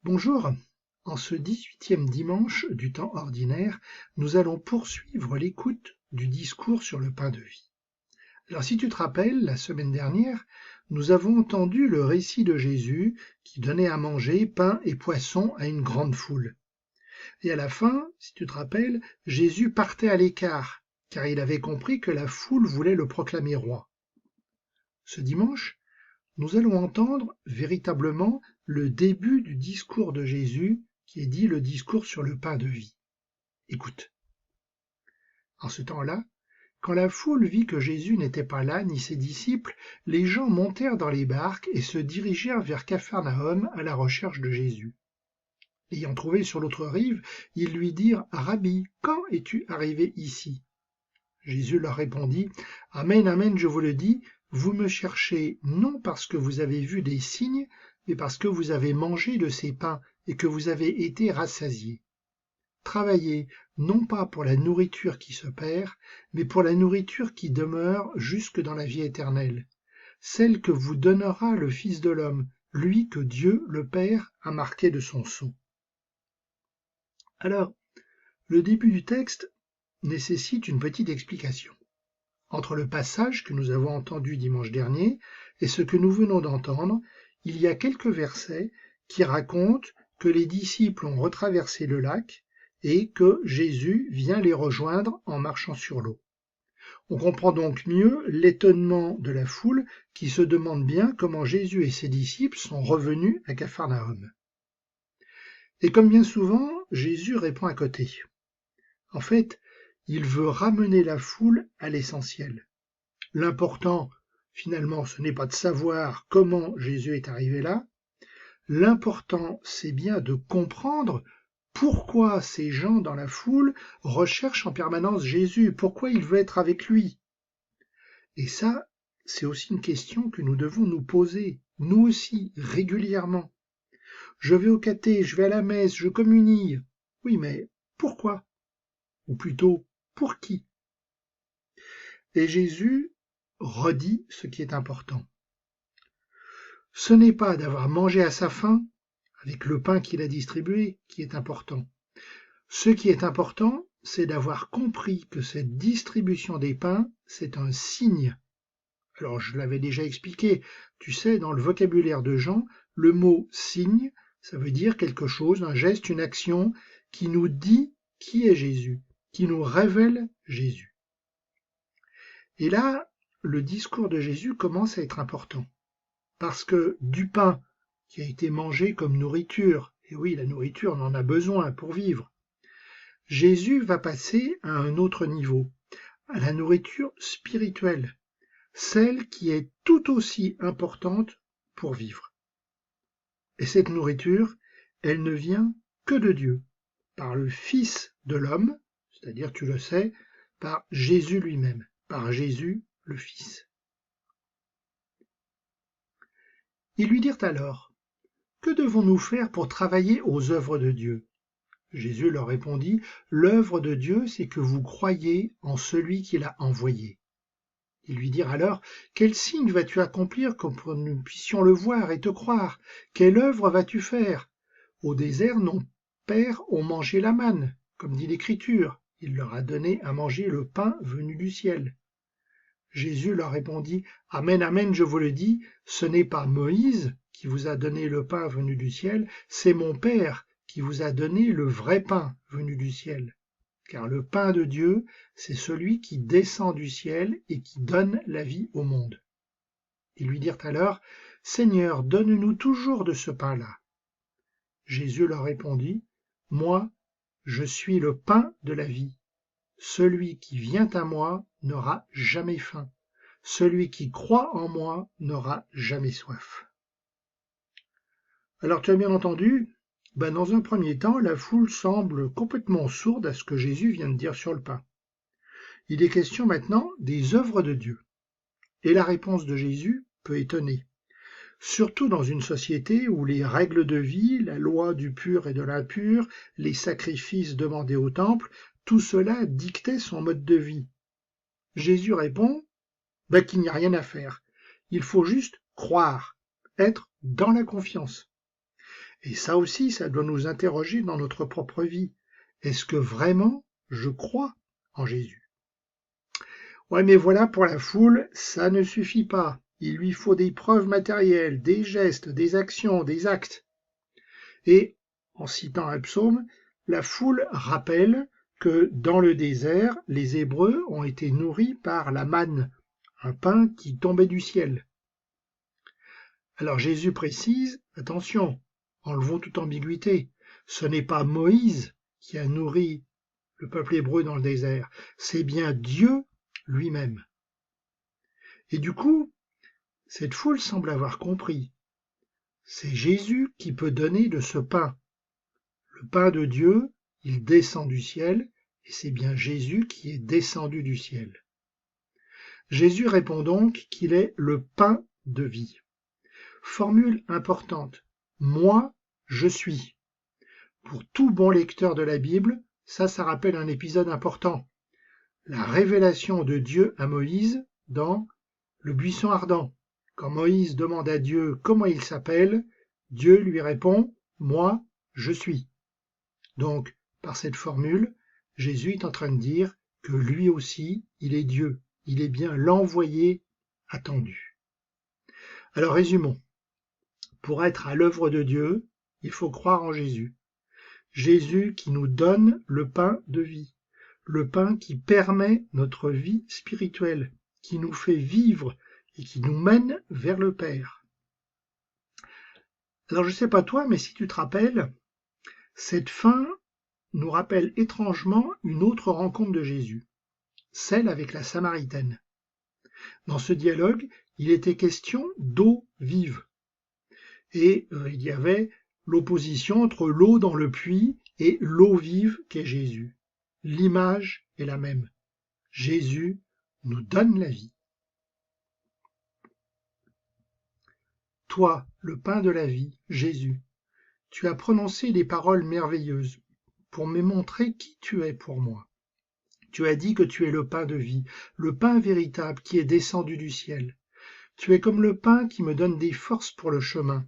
Bonjour, en ce 18e dimanche du temps ordinaire, nous allons poursuivre l'écoute du discours sur le pain de vie. Alors si tu te rappelles, la semaine dernière, nous avons entendu le récit de Jésus qui donnait à manger pain et poisson à une grande foule. Et à la fin, si tu te rappelles, Jésus partait à l'écart, car il avait compris que la foule voulait le proclamer roi. Ce dimanche, nous allons entendre véritablement le début du discours de Jésus, qui est dit le discours sur le pain de vie. Écoute. En ce temps-là, quand la foule vit que Jésus n'était pas là, ni ses disciples, les gens montèrent dans les barques et se dirigèrent vers Capharnaüm à la recherche de Jésus. L'ayant trouvé sur l'autre rive, ils lui dirent « Rabbi, quand es-tu arrivé ici ?» Jésus leur répondit « Amen, amen, je vous le dis, vous me cherchez non parce que vous avez vu des signes, mais parce que vous avez mangé de ces pains et que vous avez été rassasiés. Travaillez non pas pour la nourriture qui se perd, mais pour la nourriture qui demeure jusque dans la vie éternelle, celle que vous donnera le Fils de l'homme, lui que Dieu le Père a marqué de son sceau. » Alors, le début du texte nécessite une petite explication. Entre le passage que nous avons entendu dimanche dernier et ce que nous venons d'entendre, il y a quelques versets qui racontent que les disciples ont retraversé le lac et que Jésus vient les rejoindre en marchant sur l'eau. On comprend donc mieux l'étonnement de la foule qui se demande bien comment Jésus et ses disciples sont revenus à Capharnaüm. Et comme bien souvent, Jésus répond à côté. En fait, il veut ramener la foule à l'essentiel. L'important, finalement, ce n'est pas de savoir comment Jésus est arrivé là. L'important, c'est bien de comprendre pourquoi ces gens dans la foule recherchent en permanence Jésus, pourquoi il veut être avec lui. Et ça, c'est aussi une question que nous devons nous poser, nous aussi, régulièrement. Je vais au caté, je vais à la messe, je communie. Oui, mais pourquoi? Ou plutôt, pour qui? Et Jésus redit ce qui est important. Ce n'est pas d'avoir mangé à sa faim, avec le pain qu'il a distribué, qui est important. Ce qui est important, c'est d'avoir compris que cette distribution des pains, c'est un signe. Alors, je l'avais déjà expliqué, tu sais, dans le vocabulaire de Jean, le mot signe, ça veut dire quelque chose, un geste, une action qui nous dit qui est Jésus, qui nous révèle Jésus. Et là, le discours de Jésus commence à être important. Parce que du pain qui a été mangé comme nourriture, et oui, la nourriture, on en a besoin pour vivre, Jésus va passer à un autre niveau, à la nourriture spirituelle, celle qui est tout aussi importante pour vivre. Et cette nourriture, elle ne vient que de Dieu, par le Fils de l'homme, c'est-à-dire, tu le sais, par Jésus lui-même, par Jésus le Fils. Ils lui dirent alors, « Que devons-nous faire pour travailler aux œuvres de Dieu ?» Jésus leur répondit, « L'œuvre de Dieu, c'est que vous croyez en celui qui l'a envoyé. » Ils lui dirent alors, « Quel signe vas-tu accomplir pour que nous puissions le voir et te croire? Quelle œuvre vas-tu faire? Au désert, nos pères ont mangé la manne, comme dit l'Écriture. Il leur a donné à manger le pain venu du ciel. » Jésus leur répondit, « Amen, amen, je vous le dis, ce n'est pas Moïse qui vous a donné le pain venu du ciel, c'est mon Père qui vous a donné le vrai pain venu du ciel. Car le pain de Dieu, c'est celui qui descend du ciel et qui donne la vie au monde. » Ils lui dirent alors, « Seigneur, donne-nous toujours de ce pain-là. » Jésus leur répondit, « Moi, je suis le pain de la vie. Celui qui vient à moi n'aura jamais faim. Celui qui croit en moi n'aura jamais soif. » Alors tu as bien entendu, dans un premier temps, la foule semble complètement sourde à ce que Jésus vient de dire sur le pain. Il est question maintenant des œuvres de Dieu. Et la réponse de Jésus peut étonner. Surtout dans une société où les règles de vie, la loi du pur et de l'impur, les sacrifices demandés au temple, tout cela dictait son mode de vie. Jésus répond qu'il n'y a rien à faire. Il faut juste croire, être dans la confiance. Et ça aussi, ça doit nous interroger dans notre propre vie. Est-ce que vraiment je crois en Jésus? Ouais, mais voilà, pour la foule, ça ne suffit pas. Il lui faut des preuves matérielles, des gestes, des actions, des actes. Et, en citant un psaume, la foule rappelle que dans le désert, les Hébreux ont été nourris par la manne, un pain qui tombait du ciel. Alors Jésus précise, attention, enlevons toute ambiguïté, ce n'est pas Moïse qui a nourri le peuple hébreu dans le désert, c'est bien Dieu lui-même. Et du coup, cette foule semble avoir compris. C'est Jésus qui peut donner de ce pain. Le pain de Dieu, il descend du ciel, et c'est bien Jésus qui est descendu du ciel. Jésus répond donc qu'il est le pain de vie. Formule importante. Moi, je suis. Pour tout bon lecteur de la Bible, ça rappelle un épisode important. La révélation de Dieu à Moïse dans le buisson ardent. Quand Moïse demande à Dieu comment il s'appelle, Dieu lui répond « Moi, je suis ». Donc, par cette formule, Jésus est en train de dire que lui aussi, il est Dieu. Il est bien l'envoyé attendu. Alors résumons. Pour être à l'œuvre de Dieu, il faut croire en Jésus. Jésus qui nous donne le pain de vie, le pain qui permet notre vie spirituelle, qui nous fait vivre et qui nous mène vers le Père. Alors je ne sais pas toi, mais si tu te rappelles, cette fin nous rappelle étrangement une autre rencontre de Jésus, celle avec la Samaritaine. Dans ce dialogue, il était question d'eau vive. Et il y avait l'opposition entre l'eau dans le puits et l'eau vive qu'est Jésus. L'image est la même. Jésus nous donne la vie. Toi, le pain de la vie, Jésus, tu as prononcé des paroles merveilleuses pour me montrer qui tu es pour moi. Tu as dit que tu es le pain de vie, le pain véritable qui est descendu du ciel. Tu es comme le pain qui me donne des forces pour le chemin.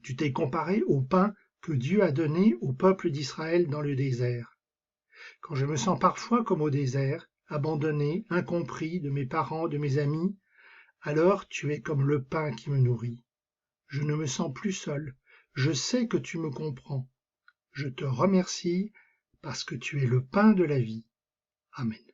Tu t'es comparé au pain que Dieu a donné au peuple d'Israël dans le désert. Quand je me sens parfois comme au désert, abandonné, incompris de mes parents, de mes amis, alors tu es comme le pain qui me nourrit. Je ne me sens plus seul. Je sais que tu me comprends. Je te remercie parce que tu es le pain de la vie. Amen.